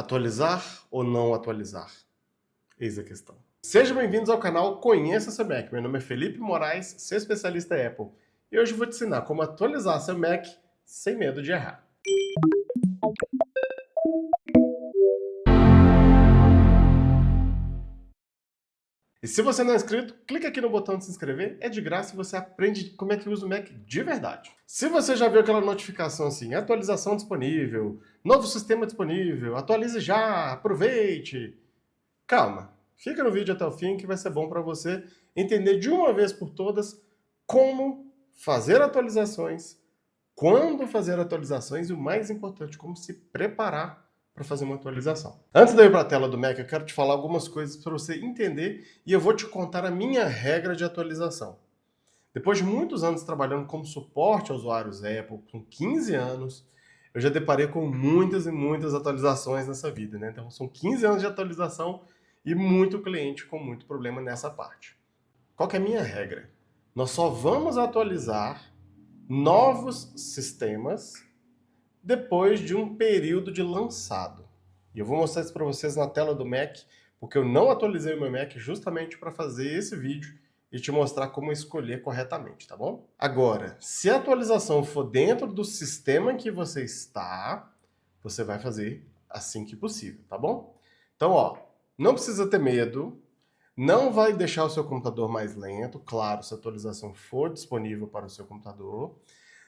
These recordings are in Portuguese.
Atualizar ou não atualizar? Eis a questão. Sejam bem-vindos ao canal Conheça Seu Mac. Meu nome é Felipe Moraes, seu especialista em Apple. E hoje eu vou te ensinar como atualizar seu Mac sem medo de errar. E se você não é inscrito, clica aqui no botão de se inscrever, é de graça e você aprende como é que usa o Mac de verdade. Se você já viu aquela notificação assim, atualização disponível, novo sistema disponível, atualize já, aproveite. Calma, fica no vídeo até o fim que vai ser bom para você entender de uma vez por todas como fazer atualizações, quando fazer atualizações e o mais importante, como se preparar para fazer uma atualização. Antes de eu ir para a tela do Mac, eu quero te falar algumas coisas para você entender e eu vou te contar a minha regra de atualização. Depois de muitos anos trabalhando como suporte a usuários Apple, com 15 anos, eu já deparei com muitas e muitas atualizações nessa vida, né? Então são 15 anos de atualização e muito cliente com muito problema nessa parte. Qual que é a minha regra? Nós só vamos atualizar novos sistemas depois de um período de lançado. E eu vou mostrar isso para vocês na tela do Mac, porque eu não atualizei o meu Mac justamente para fazer esse vídeo e te mostrar como escolher corretamente, tá bom? Agora, se a atualização for dentro do sistema em que você está, você vai fazer assim que possível, tá bom? Então, ó, não precisa ter medo, não vai deixar o seu computador mais lento, claro, se a atualização for disponível para o seu computador.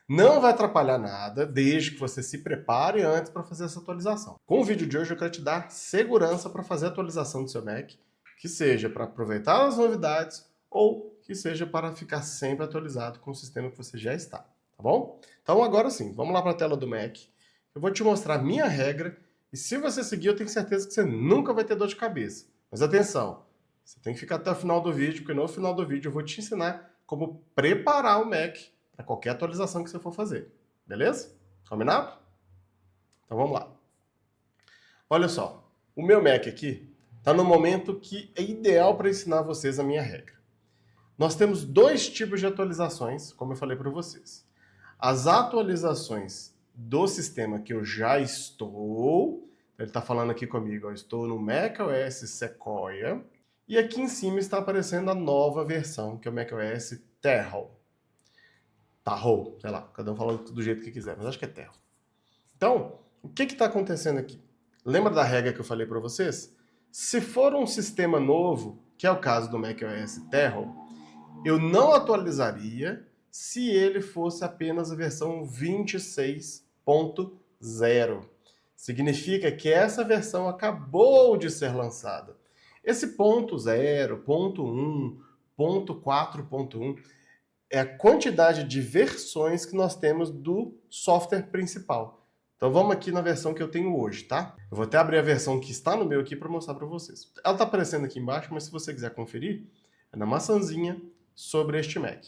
Não vai atrapalhar nada, desde que você se prepare antes para fazer essa atualização. Com o vídeo de hoje eu quero te dar segurança para fazer a atualização do seu Mac, que seja para aproveitar as novidades ou que seja para ficar sempre atualizado com o sistema que você já está, tá bom? Então agora sim, vamos lá para a tela do Mac. Eu vou te mostrar a minha regra e se você seguir eu tenho certeza que você nunca vai ter dor de cabeça. Mas atenção, você tem que ficar até o final do vídeo, porque no final do vídeo eu vou te ensinar como preparar o Mac para qualquer atualização que você for fazer. Beleza? Combinado? Então vamos lá. Olha só, o meu Mac aqui está no momento que é ideal para ensinar vocês a minha regra. Nós temos dois tipos de atualizações, como eu falei para vocês. As atualizações do sistema que eu já estou, ele está falando aqui comigo, eu estou no macOS Sequoia, e aqui em cima está aparecendo a nova versão, que é o macOS Terral. Tarro, sei lá, cada um fala do jeito que quiser, mas acho que é Terral. Então, o que está acontecendo aqui? Lembra da regra que eu falei para vocês? Se for um sistema novo, que é o caso do macOS Terral, eu não atualizaria se ele fosse apenas a versão 26.0. Significa que essa versão acabou de ser lançada. Esse ponto 0, ponto 1, ponto 4.1 é a quantidade de versões que nós temos do software principal. Então vamos aqui na versão que eu tenho hoje, tá? Eu vou até abrir a versão que está no meu aqui para mostrar para vocês. Ela está aparecendo aqui embaixo, mas se você quiser conferir, é na maçãzinha sobre este Mac.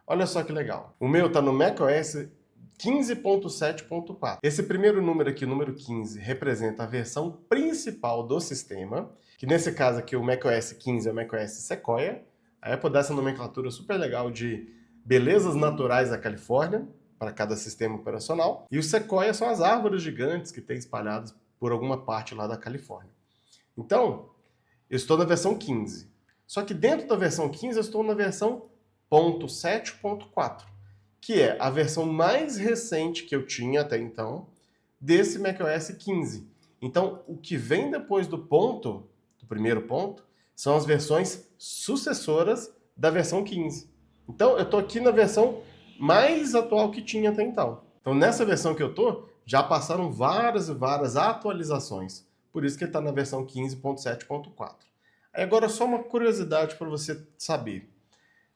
Olha só que legal. O meu está no macOS 15.7.4. Esse primeiro número aqui, o número 15, representa a versão principal do sistema, que nesse caso aqui o macOS 15 é o macOS Sequoia. A Apple dá essa nomenclatura super legal de belezas naturais da Califórnia, para cada sistema operacional. E o Sequoia são as árvores gigantes que tem espalhadas por alguma parte lá da Califórnia. Então, eu estou na versão 15. Só que dentro da versão 15 eu estou na versão 7.4, que é a versão mais recente que eu tinha até então desse macOS 15. Então, o que vem depois do primeiro ponto, são as versões sucessoras da versão 15. Então, eu estou aqui na versão mais atual que tinha até então. Então, nessa versão que eu estou, já passaram várias e várias atualizações. Por isso que ele está na versão 15.7.4. Aí agora, só uma curiosidade para você saber.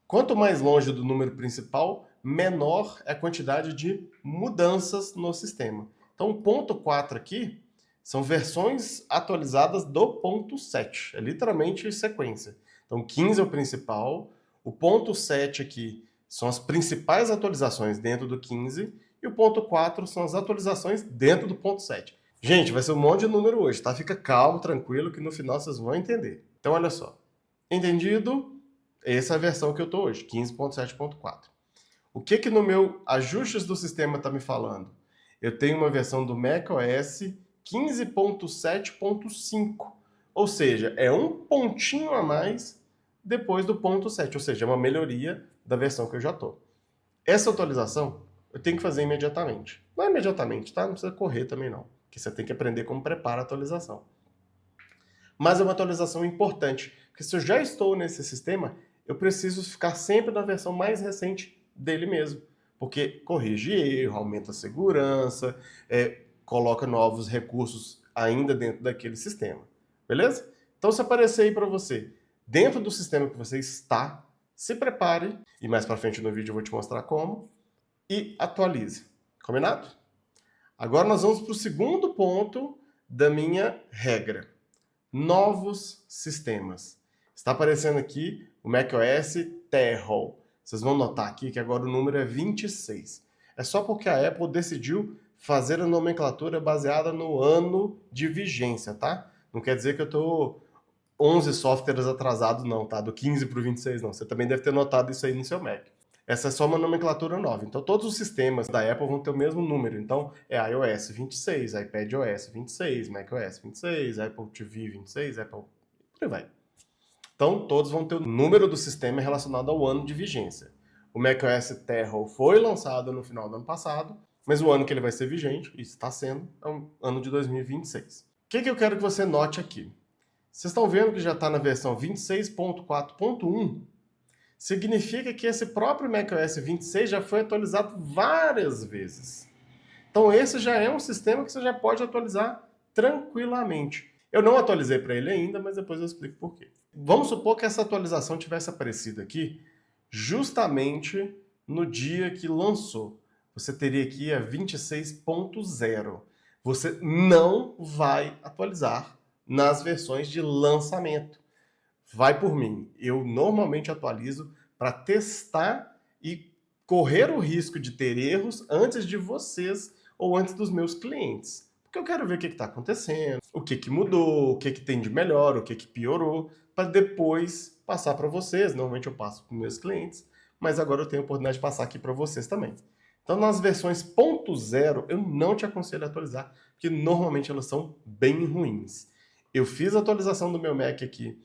Quanto mais longe do número principal, menor é a quantidade de mudanças no sistema. Então, o ponto 4 aqui são versões atualizadas do ponto 7. É literalmente sequência. Então, 15 é o principal, o ponto 7 aqui são as principais atualizações dentro do 15 e o ponto 4 são as atualizações dentro do ponto 7. Gente, vai ser um monte de número hoje, tá? Fica calmo, tranquilo, que no final vocês vão entender. Então, olha só. Entendido? Essa é a versão que eu tô hoje, 15.7.4. O que no meu ajustes do sistema tá me falando? Eu tenho uma versão do macOS 15.7.5, ou seja, é um pontinho a mais depois do ponto 7, ou seja, é uma melhoria da versão que eu já estou. Essa atualização eu tenho que fazer imediatamente. Não é imediatamente, tá? Não precisa correr também não, porque você tem que aprender como prepara a atualização. Mas é uma atualização importante, porque se eu já estou nesse sistema, eu preciso ficar sempre na versão mais recente dele mesmo, porque corrige erro, aumenta a segurança, coloca novos recursos ainda dentro daquele sistema, beleza? Então, se aparecer aí para você, dentro do sistema que você está, se prepare, e mais para frente no vídeo eu vou te mostrar como, e atualize. Combinado? Agora nós vamos para o segundo ponto da minha regra. Novos sistemas. Está aparecendo aqui o macOS Terra. Vocês vão notar aqui que agora o número é 26. É só porque a Apple decidiu fazer a nomenclatura baseada no ano de vigência, tá? Não quer dizer que eu estou 11 softwares atrasados não, tá? Do 15 para o 26 não. Você também deve ter notado isso aí no seu Mac. Essa é só uma nomenclatura nova. Então, todos os sistemas da Apple vão ter o mesmo número. Então, é iOS 26, iPadOS 26, macOS 26, Apple TV 26, Apple... Por aí vai. Então, todos vão ter o número do sistema relacionado ao ano de vigência. O macOS Terra foi lançado no final do ano passado, mas o ano que ele vai ser vigente, e está sendo, é o ano de 2026. O que eu quero que você note aqui? Vocês estão vendo que já está na versão 26.4.1? Significa que esse próprio macOS 26 já foi atualizado várias vezes. Então esse já é um sistema que você já pode atualizar tranquilamente. Eu não atualizei para ele ainda, mas depois eu explico por quê. Vamos supor que essa atualização tivesse aparecido aqui justamente no dia que lançou. Você teria aqui a 26.0. Você não vai atualizar nas versões de lançamento. Vai por mim. Eu normalmente atualizo para testar e correr o risco de ter erros antes de vocês ou antes dos meus clientes. Porque eu quero ver o que está acontecendo, o que mudou, o que tem de melhor, o que piorou, para depois passar para vocês. Normalmente eu passo para os meus clientes, mas agora eu tenho a oportunidade de passar aqui para vocês também. Então, nas versões .0, eu não te aconselho a atualizar, porque normalmente elas são bem ruins. Eu fiz a atualização do meu Mac aqui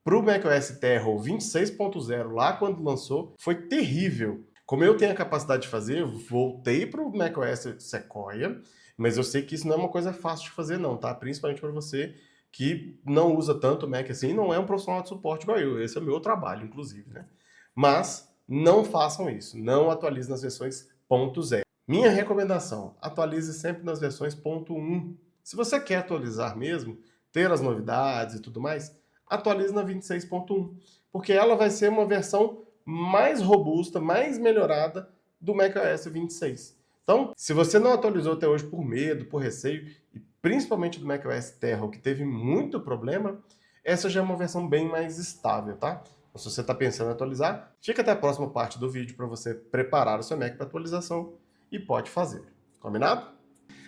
para o macOS Terra 26.0 lá quando lançou, foi terrível. Como eu tenho a capacidade de fazer, eu voltei para o macOS Sequoia, mas eu sei que isso não é uma coisa fácil de fazer não, tá? Principalmente para você que não usa tanto o Mac assim, não é um profissional de suporte igual eu. Esse é o meu trabalho, inclusive, né? Mas não façam isso, não atualize nas versões .0. Minha recomendação, atualize sempre nas versões .1. Se você quer atualizar mesmo, ter as novidades e tudo mais, atualize na 26.1, porque ela vai ser uma versão mais robusta, mais melhorada do macOS 26. Então, se você não atualizou até hoje por medo, por receio, e principalmente do macOS Terra, que teve muito problema, essa já é uma versão bem mais estável, tá? Então, se você está pensando em atualizar, fica até a próxima parte do vídeo para você preparar o seu Mac para atualização e pode fazer. Combinado?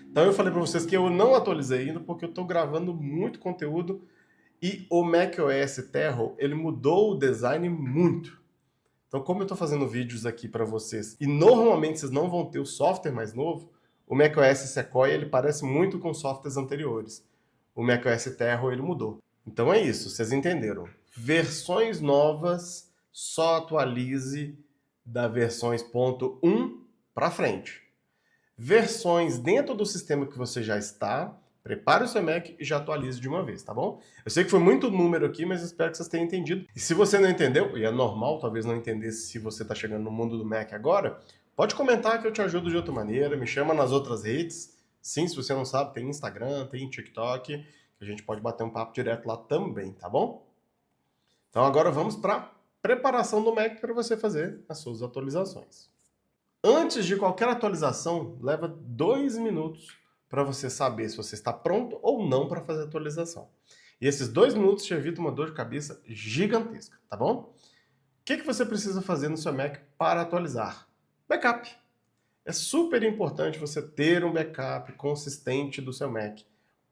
Então eu falei para vocês que eu não atualizei ainda porque eu estou gravando muito conteúdo e o macOS Terra, ele mudou o design muito. Então, como eu estou fazendo vídeos aqui para vocês, e normalmente vocês não vão ter o software mais novo, o macOS Sequoia, ele parece muito com softwares anteriores. O macOS Terra, ele mudou. Então é isso, vocês entenderam. Versões novas, só atualize da versões .1 para frente. Versões dentro do sistema que você já está, prepare o seu Mac e já atualize de uma vez, tá bom? Eu sei que foi muito número aqui, mas espero que vocês tenham entendido. E se você não entendeu, e é normal talvez não entender se você está chegando no mundo do Mac agora, pode comentar que eu te ajudo de outra maneira, me chama nas outras redes. Sim, se você não sabe, tem Instagram, tem TikTok, que a gente pode bater um papo direto lá também, tá bom? Então agora vamos para a preparação do Mac para você fazer as suas atualizações. Antes de qualquer atualização, leva 2 minutos para você saber se você está pronto ou não para fazer a atualização. E esses 2 minutos te evitam uma dor de cabeça gigantesca, tá bom? O que você precisa fazer no seu Mac para atualizar? Backup. É super importante você ter um backup consistente do seu Mac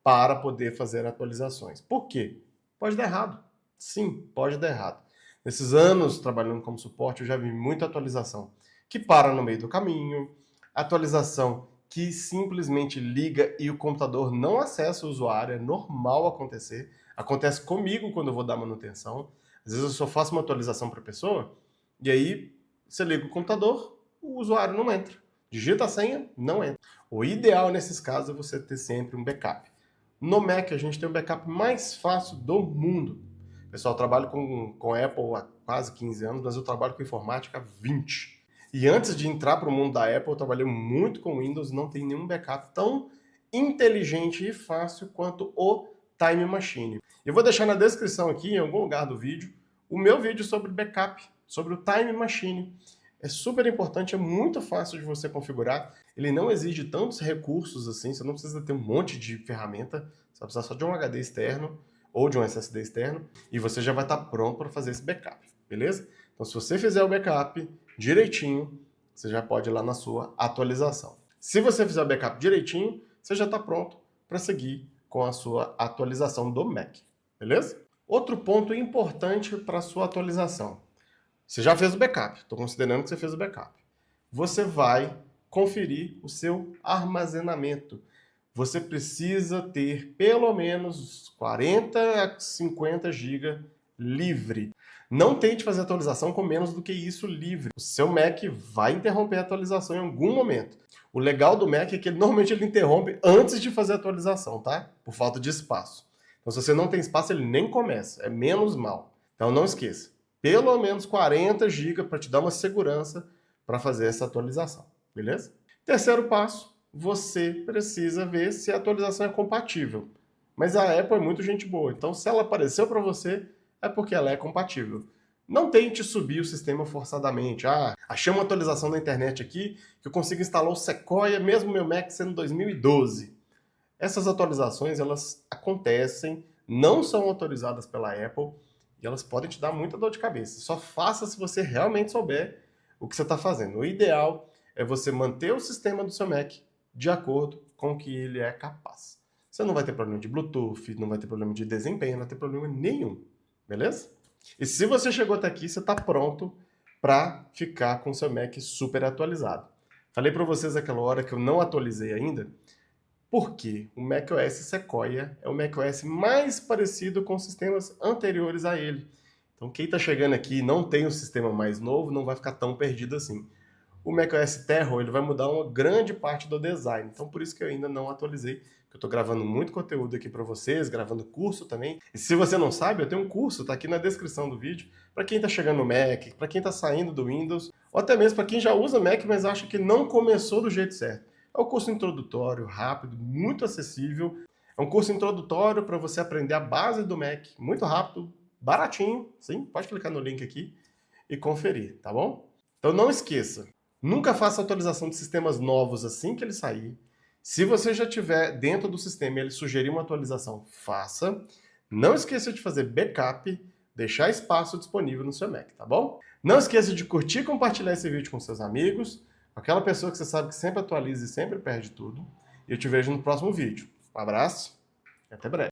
para poder fazer atualizações. Por quê? Pode dar errado. Sim, pode dar errado. Nesses anos trabalhando como suporte, eu já vi muita atualização que para no meio do caminho, atualização que simplesmente liga e o computador não acessa o usuário, é normal acontecer. Acontece comigo quando eu vou dar manutenção. Às vezes eu só faço uma atualização para a pessoa, e aí você liga o computador, o usuário não entra. Digita a senha, não entra. O ideal nesses casos é você ter sempre um backup. No Mac a gente tem o backup mais fácil do mundo. Pessoal, eu trabalho com Apple há quase 15 anos, mas eu trabalho com informática há 20. E antes de entrar para o mundo da Apple, eu trabalhei muito com Windows, não tem nenhum backup tão inteligente e fácil quanto o Time Machine. Eu vou deixar na descrição aqui, em algum lugar do vídeo, o meu vídeo sobre backup, sobre o Time Machine. É super importante, é muito fácil de você configurar. Ele não exige tantos recursos assim, você não precisa ter um monte de ferramenta, você vai precisar só de um HD externo ou de um SSD externo e você já vai estar pronto para fazer esse backup, beleza? Então se você fizer o backup direitinho, você já pode ir lá na sua atualização. Se você fizer o backup direitinho, você já está pronto para seguir com a sua atualização do Mac, beleza? Outro ponto importante para a sua atualização. Você já fez o backup, estou considerando que você fez o backup. Você vai conferir o seu armazenamento. Você precisa ter pelo menos 40 a 50 GB livre. Não tente fazer atualização com menos do que isso livre. O seu Mac vai interromper a atualização em algum momento. O legal do Mac é que normalmente ele interrompe antes de fazer a atualização, tá? Por falta de espaço. Então se você não tem espaço, ele nem começa. É menos mal. Então não esqueça. Pelo menos 40 GB para te dar uma segurança para fazer essa atualização, beleza? Terceiro passo, você precisa ver se a atualização é compatível. Mas a Apple é muito gente boa, então se ela apareceu para você, é porque ela é compatível. Não tente subir o sistema forçadamente. Achei uma atualização na internet aqui que eu consigo instalar o Sequoia, mesmo meu Mac sendo 2012. Essas atualizações, elas acontecem, não são autorizadas pela Apple, e elas podem te dar muita dor de cabeça. Só faça se você realmente souber o que você está fazendo. O ideal é você manter o sistema do seu Mac de acordo com o que ele é capaz. Você não vai ter problema de Bluetooth, não vai ter problema de desempenho, não vai ter problema nenhum. Beleza? E se você chegou até aqui, você está pronto para ficar com o seu Mac super atualizado. Falei para vocês naquela hora que eu não atualizei ainda, porque o macOS Sequoia é o macOS mais parecido com sistemas anteriores a ele. Então quem está chegando aqui e não tem o sistema mais novo não vai ficar tão perdido assim. O macOS Terra ele vai mudar uma grande parte do design, então por isso que eu ainda não atualizei, eu estou gravando muito conteúdo aqui para vocês, gravando curso também. E se você não sabe, eu tenho um curso, está aqui na descrição do vídeo, para quem está chegando no Mac, para quem está saindo do Windows, ou até mesmo para quem já usa Mac, mas acha que não começou do jeito certo. É um curso introdutório, rápido, muito acessível. É um curso introdutório para você aprender a base do Mac, muito rápido, baratinho, sim, pode clicar no link aqui e conferir, tá bom? Então não esqueça, nunca faça atualização de sistemas novos assim que ele sair. Se você já tiver dentro do sistema e ele sugerir uma atualização, faça. Não esqueça de fazer backup, deixar espaço disponível no seu Mac, tá bom? Não esqueça de curtir e compartilhar esse vídeo com seus amigos, aquela pessoa que você sabe que sempre atualiza e sempre perde tudo. E eu te vejo no próximo vídeo. Um abraço e até breve.